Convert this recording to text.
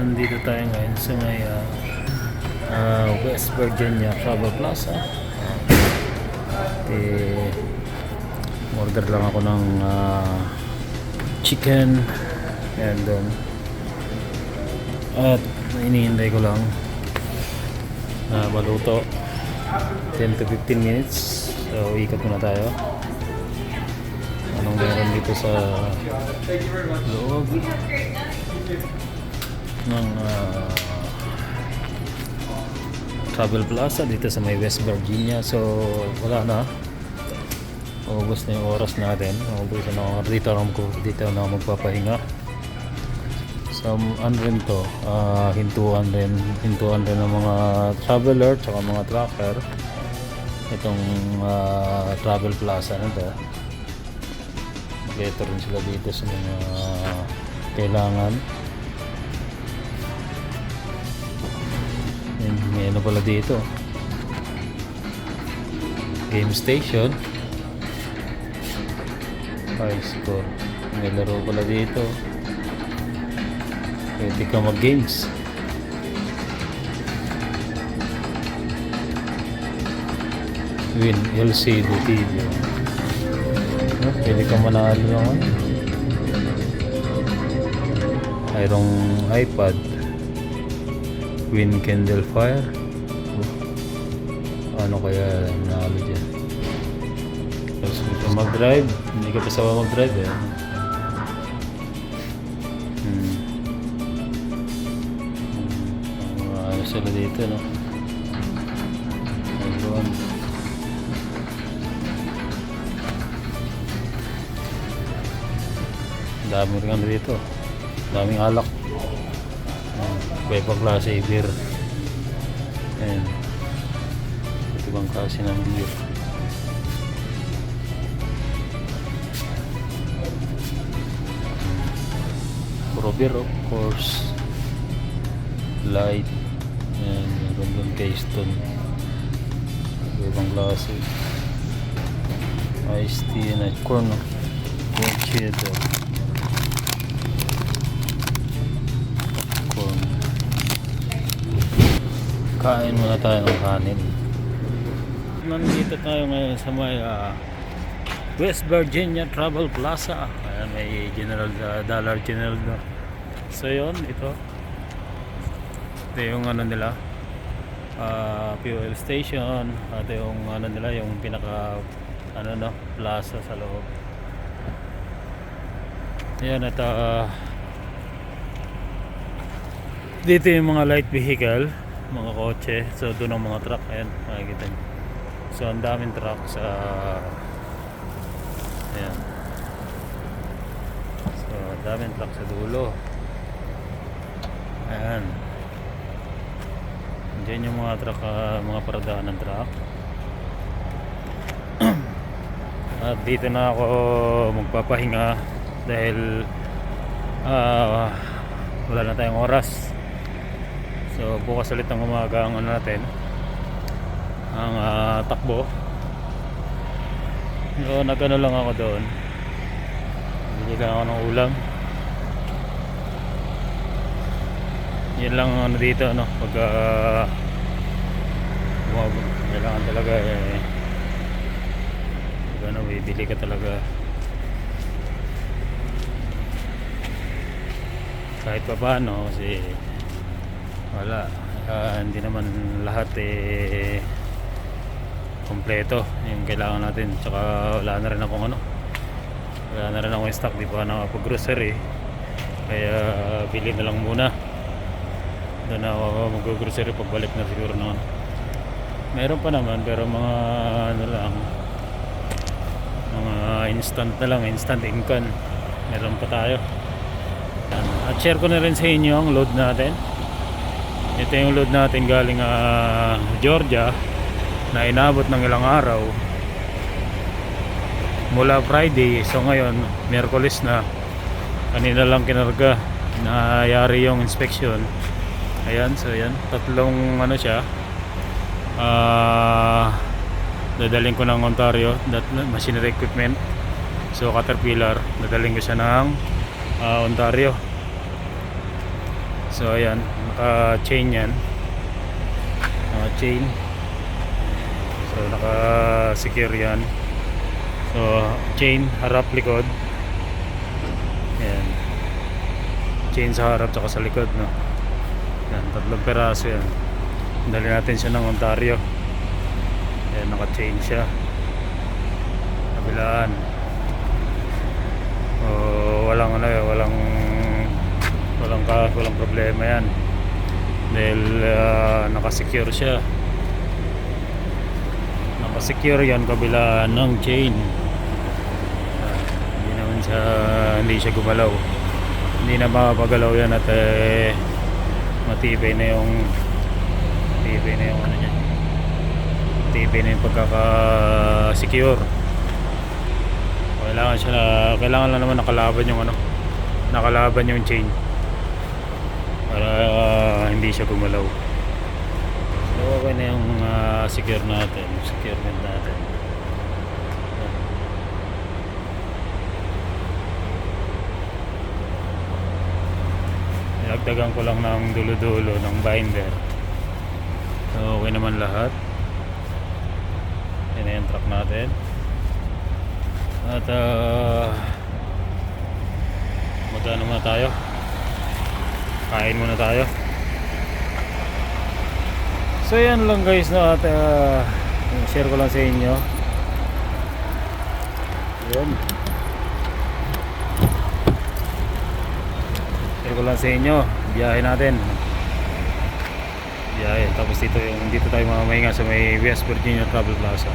Nandito tayo ngayon sa may West Virginia Travel Plaza. Order lang ako ng chicken and at iniintay ko lang maluto 10 to 15 minutes. So ikot muna tayo. Anong meron dito sa loob ng Travel Plaza dito sa may West Virginia. So wala na, ubos na yung oras natin. Ubos na dito na magpapahinga. So ano rin to, hintuan rin ng mga traveler tsaka mga trucker itong Travel Plaza na to. Better rin sila dito sa mga kailangan. May ano pala dito, game station, high score, may laro pala dito, pwede ka mag games. Win LCD TV, pwede ka manalo naman. Mayroong iPad, Win Candle Fire. Ano kaya nanalo dyan? Tapos kung mag-drive, hindi ka pa sawa mag-drive eh. Ano sila dito, no? Ayun. Dami rin ano dito, daming alak, iba-ibang klase beer, and ibang klase ng beer. Puro beer, of course, light, and meron doon Keystone, ibang klase, iced tea and corn, cheddar. Kain muna tayo ng kanin. Nandito tayo ngayon sa may West Virginia Travel Plaza. Ayan, may Dollar General na. So yun, ito yung ano nila, fuel station. Ito yung ano nila, yung pinaka plaza sa loob. Ayan, ito dito yung mga light vehicle, mga kotse. So doon ang mga truck, ayan, makikita nyo. So ang daming truck sa ayan. So ang daming truck sa dulo. Ayan, diyan yung mga truck, mga paradahan ng truck. At dito na ako magpapahinga dahil wala na tayong oras. So bukas ulit ng umaga ang natin, ang takbo. So nagano lang ako doon, bili lang ako ng ulam. Yan lang ano dito, no, pag kailangan talaga bibili ka talaga kahit pa paano, kasi wala, hindi naman lahat kompleto yung kailangan natin. Tsaka wala na rin akong stock, di pa nakapag grocery, kaya bili na lang muna. Doon ako mag grocery pagbalik na siguro na. Meron pa naman, pero mga ano lang, mga instant na lang, instant incan meron pa tayo. At share ko na rin sa inyo ang load natin. Ito yung load natin galing Georgia, na inabot ng ilang araw mula Friday. So ngayon Miyerkules na, kanina lang kinarga, nayari yung inspection. Ayan, so yan, tatlong ano siya, dadaling ko ng Ontario, machinery equipment. So Caterpillar, dadaling ko siya ng Ontario. So ayan, naka chain yan, naka chain, so naka secure yan. So chain harap likod, ayan, chain sa harap tsaka sa likod, no. Yan, 3 peraso yan. Dali natin siya ng Ontario. Ayan, naka chain siya kabilaan. Walang ano, walang problema yan dahil naka-secure siya, naka-secure yan kabilaan ng chain. Hindi siya gumalaw, hindi na mapagalaw yan at matibay na yung ano niya, matibay na yung pagkaka-secure. Kailangan lang naman nakalaban yung chain para hindi siya gumalaw. So okay na yung securement natin. Nilagdagan ko lang ng dulo-dulo ng binder. So okay naman lahat. Yan na yung truck natin. At magano muna tayo, kain muna tayo. So yan lang guys, no? At share ko lang sa inyo yun, share ko lang sa inyo biyahe natin, tapos dito tayo mamahinga sa may West Virginia Travel Plaza.